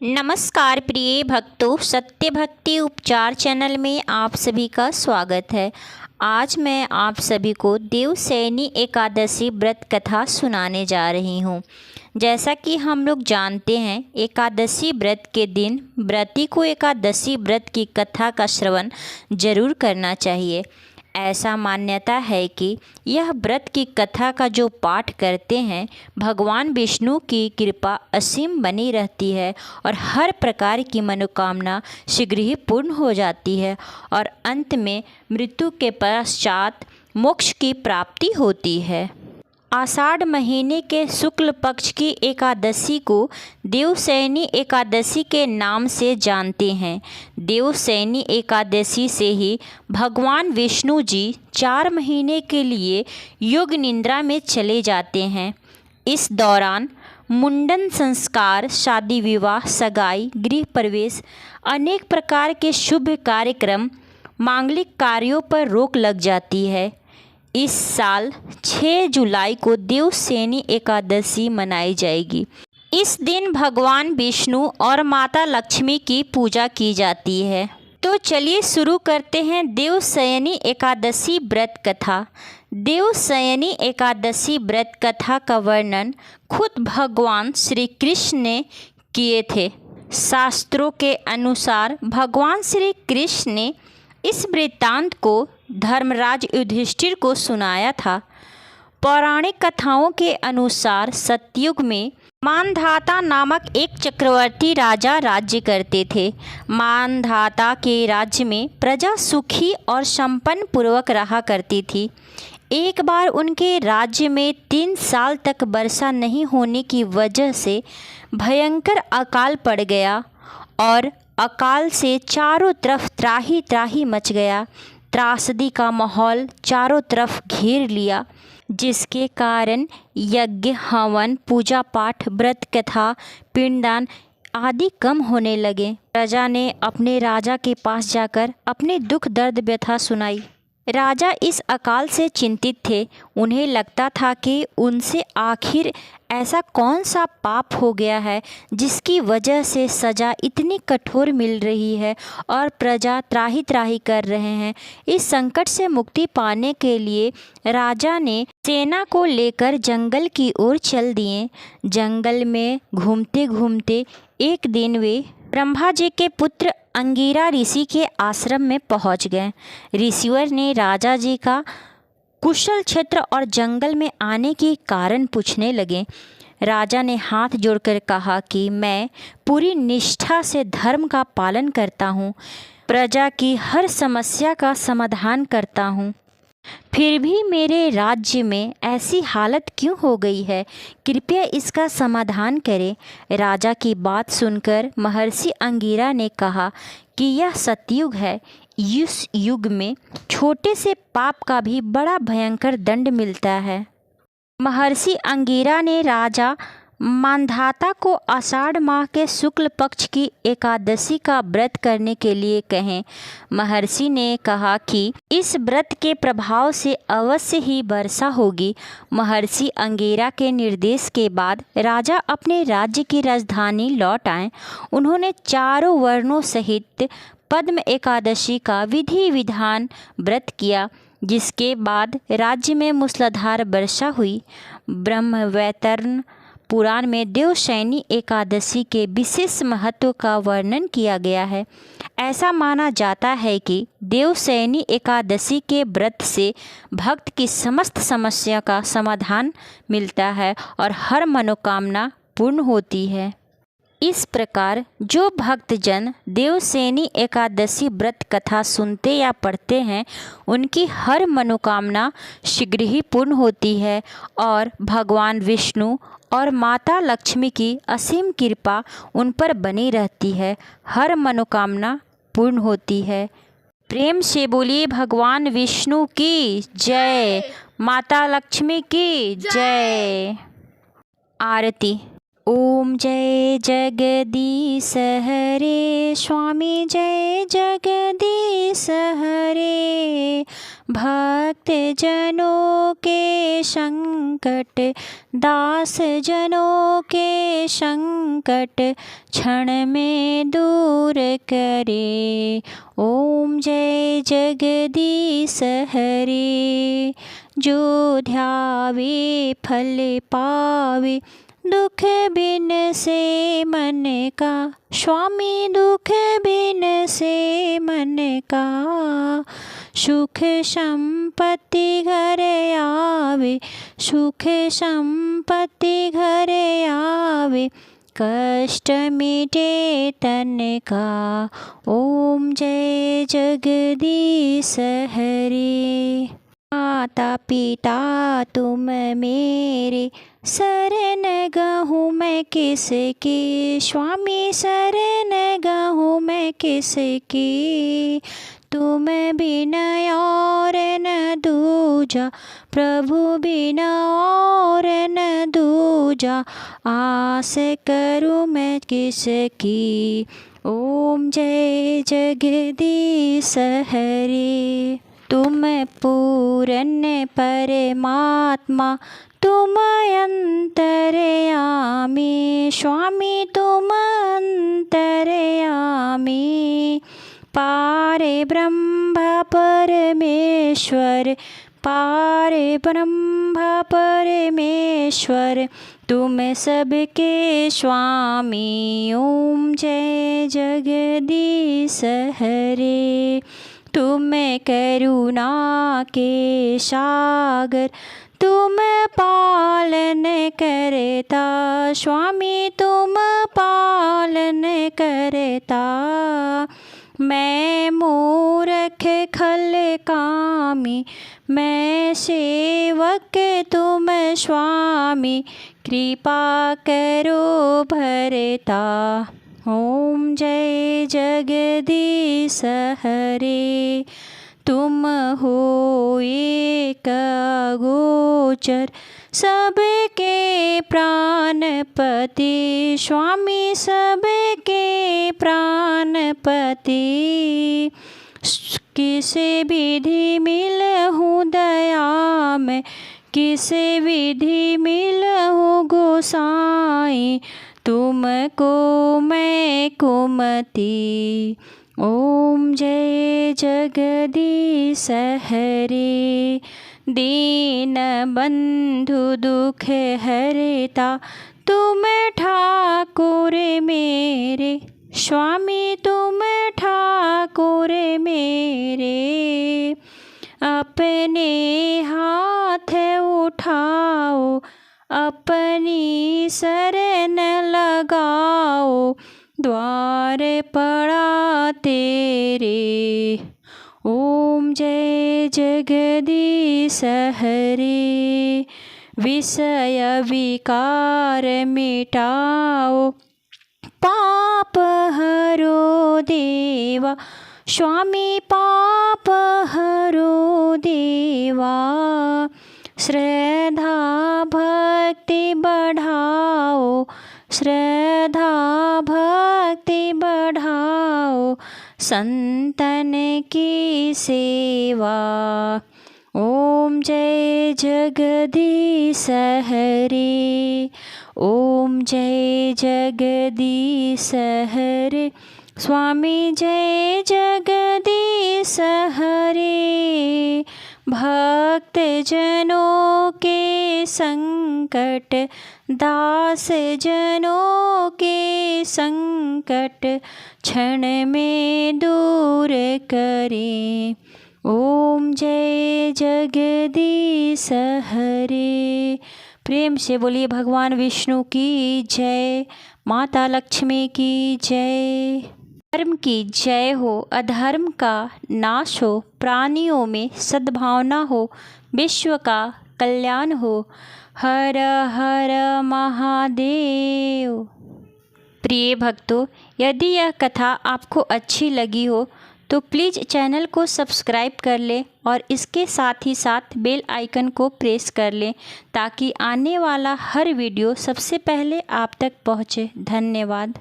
नमस्कार प्रिय भक्तों, सत्य भक्ति उपचार चैनल में आप सभी का स्वागत है। आज मैं आप सभी को देवशयनी एकादशी व्रत कथा सुनाने जा रही हूँ। जैसा कि हम लोग जानते हैं, एकादशी व्रत के दिन व्रती को एकादशी व्रत की कथा का श्रवण जरूर करना चाहिए। ऐसा मान्यता है कि यह व्रत की कथा का जो पाठ करते हैं, भगवान विष्णु की कृपा असीम बनी रहती है और हर प्रकार की मनोकामना शीघ्र ही पूर्ण हो जाती है और अंत में मृत्यु के पश्चात मोक्ष की प्राप्ति होती है। आषाढ़ महीने के शुक्ल पक्ष की एकादशी को देवशयनी एकादशी के नाम से जानते हैं। देवशयनी एकादशी से ही भगवान विष्णु जी 4 महीने के लिए योग निद्रा में चले जाते हैं। इस दौरान मुंडन संस्कार, शादी विवाह, सगाई, गृह प्रवेश, अनेक प्रकार के शुभ कार्यक्रम, मांगलिक कार्यों पर रोक लग जाती है। इस साल 6 जुलाई को देवशयनी एकादशी मनाई जाएगी। इस दिन भगवान विष्णु और माता लक्ष्मी की पूजा की जाती है। तो चलिए शुरू करते हैं देवशयनी एकादशी व्रत कथा। देवशयनी एकादशी व्रत कथा का वर्णन खुद भगवान श्री कृष्ण ने किए थे। शास्त्रों के अनुसार भगवान श्री कृष्ण ने इस वृत्तांत को धर्मराज युधिष्ठिर को सुनाया था। पौराणिक कथाओं के अनुसार सतयुग में मानधाता नामक एक चक्रवर्ती राजा राज्य करते थे। मानधाता के राज्य में प्रजा सुखी और संपन्न पूर्वक रहा करती थी। एक बार उनके राज्य में 3 साल तक वर्षा नहीं होने की वजह से भयंकर अकाल पड़ गया और अकाल से चारों तरफ त्राही त्राही मच गया। त्रासदी का माहौल चारों तरफ घेर लिया, जिसके कारण यज्ञ, हवन, पूजा पाठ, व्रत कथा, पिंडदान आदि कम होने लगे। प्रजा ने अपने राजा के पास जाकर अपने दुख दर्द व्यथा सुनाई। राजा इस अकाल से चिंतित थे। उन्हें लगता था कि उनसे आखिर ऐसा कौन सा पाप हो गया है जिसकी वजह से सज़ा इतनी कठोर मिल रही है और प्रजा त्राही त्राही कर रहे हैं। इस संकट से मुक्ति पाने के लिए राजा ने सेना को लेकर जंगल की ओर चल दिए। जंगल में घूमते घूमते एक दिन वे ब्रह्मा जी के पुत्र अंगिरा ऋषि के आश्रम में पहुंच गए। ऋषिवर ने राजा जी का कुशल क्षेत्र और जंगल में आने के कारण पूछने लगे। राजा ने हाथ जोड़कर कहा कि मैं पूरी निष्ठा से धर्म का पालन करता हूँ, प्रजा की हर समस्या का समाधान करता हूँ, फिर भी मेरे राज्य में ऐसी हालत क्यों हो गई है? कृपया इसका समाधान करें। राजा की बात सुनकर महर्षि अंगिरा ने कहा कि यह सतयुग है। इस युग में छोटे से पाप का भी बड़ा भयंकर दंड मिलता है। महर्षि अंगिरा ने राजा मानधाता को आषाढ़ माह के शुक्ल पक्ष की एकादशी का व्रत करने के लिए कहें। महर्षि ने कहा कि इस व्रत के प्रभाव से अवश्य ही वर्षा होगी। महर्षि अंगिरा के निर्देश के बाद राजा अपने राज्य की राजधानी लौट आए। उन्होंने चारों वर्णों सहित पद्म एकादशी का विधि विधान व्रत किया, जिसके बाद राज्य में मूसलाधार वर्षा हुई। ब्रह्मवैवर्त पुराण में देवशयनी एकादशी के विशेष महत्व का वर्णन किया गया है। ऐसा माना जाता है कि देवशयनी एकादशी के व्रत से भक्त की समस्त समस्या का समाधान मिलता है और हर मनोकामना पूर्ण होती है। इस प्रकार जो भक्तजन देवशयनी एकादशी व्रत कथा सुनते या पढ़ते हैं, उनकी हर मनोकामना शीघ्र ही पूर्ण होती है और भगवान विष्णु और माता लक्ष्मी की असीम कृपा उन पर बनी रहती है। हर मनोकामना पूर्ण होती है। प्रेम से बोलिए भगवान विष्णु की जय, माता लक्ष्मी की जय। आरती। ओम जय जगदीश हरे स्वामी जय जगदीश हरे। भक्त जनों के संकट दास जनों के संकट क्षण में दूर करे। ओम जय जगदीश हरे। जो ध्यावे फल पावे दुख बिन से मन का। स्वामी दुख बिन से मन का। सुख संपत्ति घर आवे सुख संपत्ति घर आवे। कष्ट मिटे तन का। ओम जय जगदीश हरे। माता पिता तुम मेरे शरण गहूँ मैं किसकी। स्वामी शरण गहूँ मैं किसकी। तुम बिना और न दूजा प्रभु बिना और न दूजा। आस करूँ मैं किसकी। ओम जय जगदीश हरे। तुम पूर्ण परमात्मा तुम अंतर्यामी। स्वामी तुम अंतर्यामी। पारे ब्रह्म परमेश्वर पारे ब्रह्म परमेश्वर तुम सबके स्वामी। ओम जय जगदीश हरे। तुम करुणा के सागर तुम पालन करता। स्वामी तुम पालन करता। मैं मूर्ख खल कामी मैं सेवक तुम स्वामी। कृपा करो भरता। ओम जय जगदीश हरे। तुम हो एक गोचर सबके प्राणपति। स्वामी सबके प्राणपति। किसे विधि मिलहूँ दया में किसे विधि मिलहूँ गोसाई। तुमको मैं कुमति। ओम जय जगदीश हरे। दीन बंधु दुख हरता तुम ठाकुर मेरे। स्वामी तुम ठाकुर मेरे। अपने हाथ उठाओ अपनी शरण लगाओ। द्वार पड़ा तेरे। ओम जय जगदीश हरे। विषय विकार मिटाओ पाप हरो देवा। स्वामी पाप हरो देवा। श्रद्धा भक्ति बढ़ाओ श्रद्धा भक्ति बढ़ाओ। संतन की सेवा। ओम जय जगदीश हरे। ओम जय जगदीश हरे। स्वामी जय जगदीश हरे। भक्त जनों के संकट दास जनों के संकट क्षण में दूर करे। ओम जय जगदीश हरे। प्रेम से बोलिए भगवान विष्णु की जय। माता लक्ष्मी की जय। धर्म की जय हो अधर्म का नाश हो। प्राणियों में सद्भावना हो विश्व का कल्याण हो। हर हर महादेव। प्रिय भक्तों, यदि यह कथा आपको अच्छी लगी हो तो प्लीज़ चैनल को सब्सक्राइब कर लें और इसके साथ ही साथ बेल आइकन को प्रेस कर लें ताकि आने वाला हर वीडियो सबसे पहले आप तक पहुँचे। धन्यवाद।